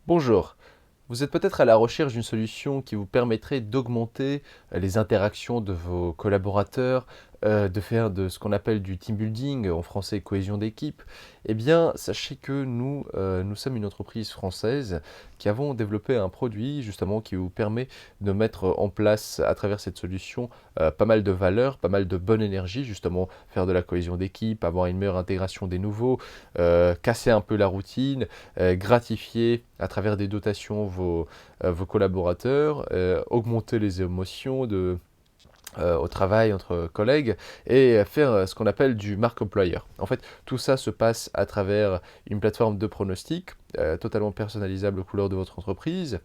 Bonjour, vous êtes peut-être à la recherche d'une solution qui vous permettrait d'augmenter les interactions de vos collaborateurs, de faire de ce qu'on appelle du team building, en français cohésion d'équipe. Eh bien, sachez que nous sommes une entreprise française qui avons développé un produit justement qui vous permet de mettre en place à travers cette solution pas mal de valeurs, pas mal de bonne énergie, justement faire de la cohésion d'équipe, avoir une meilleure intégration des nouveaux, casser un peu la routine, gratifier à travers des dotations vos collaborateurs, augmenter les émotions au travail entre collègues et faire ce qu'on appelle du marque employeur. En fait, tout ça se passe à travers une plateforme de pronostic totalement personnalisable aux couleurs de votre entreprise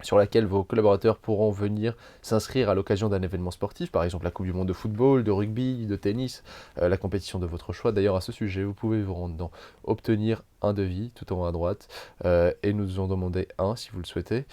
sur laquelle vos collaborateurs pourront venir s'inscrire à l'occasion d'un événement sportif, par exemple la Coupe du Monde de football, de rugby, de tennis, la compétition de votre choix. D'ailleurs, à ce sujet, vous pouvez vous rendre dans obtenir un devis tout en haut à droite et nous en demander un si vous le souhaitez.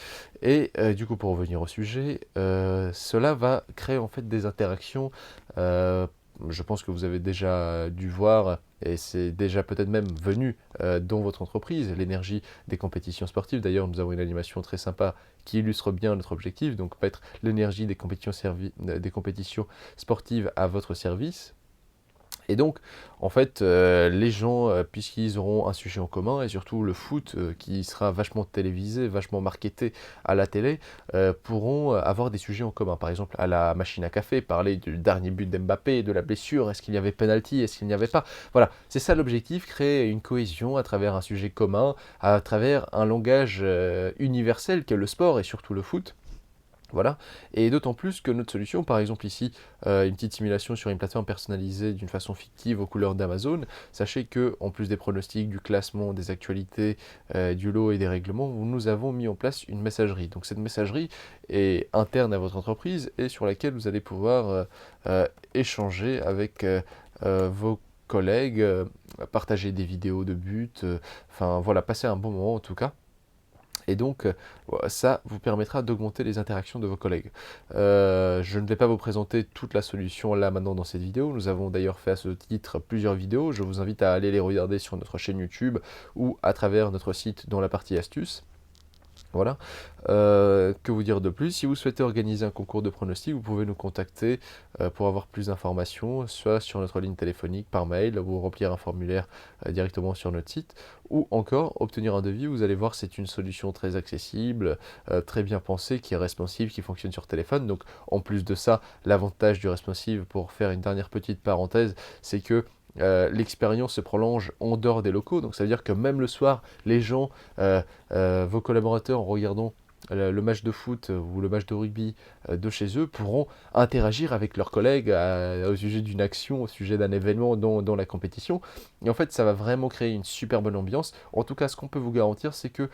Et du coup, pour revenir au sujet, cela va créer en fait des interactions. Je pense que vous avez déjà dû voir et c'est déjà peut-être même venu dans votre entreprise, l'énergie des compétitions sportives. D'ailleurs, nous avons une animation très sympa qui illustre bien notre objectif, donc mettre l'énergie des compétitions sportives à votre service. Et donc, en fait, les gens, puisqu'ils auront un sujet en commun, et surtout le foot, qui sera vachement télévisé, vachement marketé à la télé, pourront avoir des sujets en commun. Par exemple, à la machine à café, parler du dernier but d'Mbappé, de la blessure, est-ce qu'il y avait penalty, est-ce qu'il n'y avait pas. Voilà, c'est ça l'objectif, créer une cohésion à travers un sujet commun, à travers un langage universel qu'est le sport et surtout le foot. Voilà, et d'autant plus que notre solution, par exemple ici, une petite simulation sur une plateforme personnalisée d'une façon fictive aux couleurs d'Amazon, sachez que en plus des pronostics, du classement, des actualités, du lot et des règlements, nous avons mis en place une messagerie. Donc cette messagerie est interne à votre entreprise et sur laquelle vous allez pouvoir échanger avec vos collègues, partager des vidéos de buts, enfin voilà, passer un bon moment en tout cas. Et donc, ça vous permettra d'augmenter les interactions de vos collègues. Je ne vais pas vous présenter toute la solution là maintenant dans cette vidéo. Nous avons d'ailleurs fait à ce titre plusieurs vidéos. Je vous invite à aller les regarder sur notre chaîne YouTube ou à travers notre site dans la partie astuces. Voilà. Que vous dire de plus? Si vous souhaitez organiser un concours de pronostics, vous pouvez nous contacter pour avoir plus d'informations, soit sur notre ligne téléphonique, par mail, ou remplir un formulaire directement sur notre site, ou encore obtenir un devis. Vous allez voir, c'est une solution très accessible, très bien pensée, qui est responsive, qui fonctionne sur téléphone. Donc, en plus de ça, l'avantage du responsive, pour faire une dernière petite parenthèse, c'est que l'expérience se prolonge en dehors des locaux, donc ça veut dire que même le soir, les gens, vos collaborateurs, en regardant le match de foot ou le match de rugby de chez eux, pourront interagir avec leurs collègues au sujet d'une action, au sujet d'un événement dans la compétition. Et en fait, ça va vraiment créer une super bonne ambiance. En tout cas, ce qu'on peut vous garantir, c'est que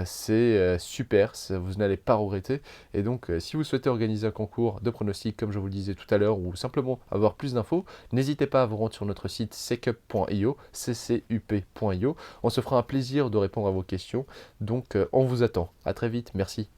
c'est super, vous n'allez pas regretter. Et donc, si vous souhaitez organiser un concours de pronostics, comme je vous le disais tout à l'heure, ou simplement avoir plus d'infos, n'hésitez pas à vous rendre sur notre site ccup.io, ccup.io. On se fera un plaisir de répondre à vos questions. Donc, on vous attend. À très vite. Merci.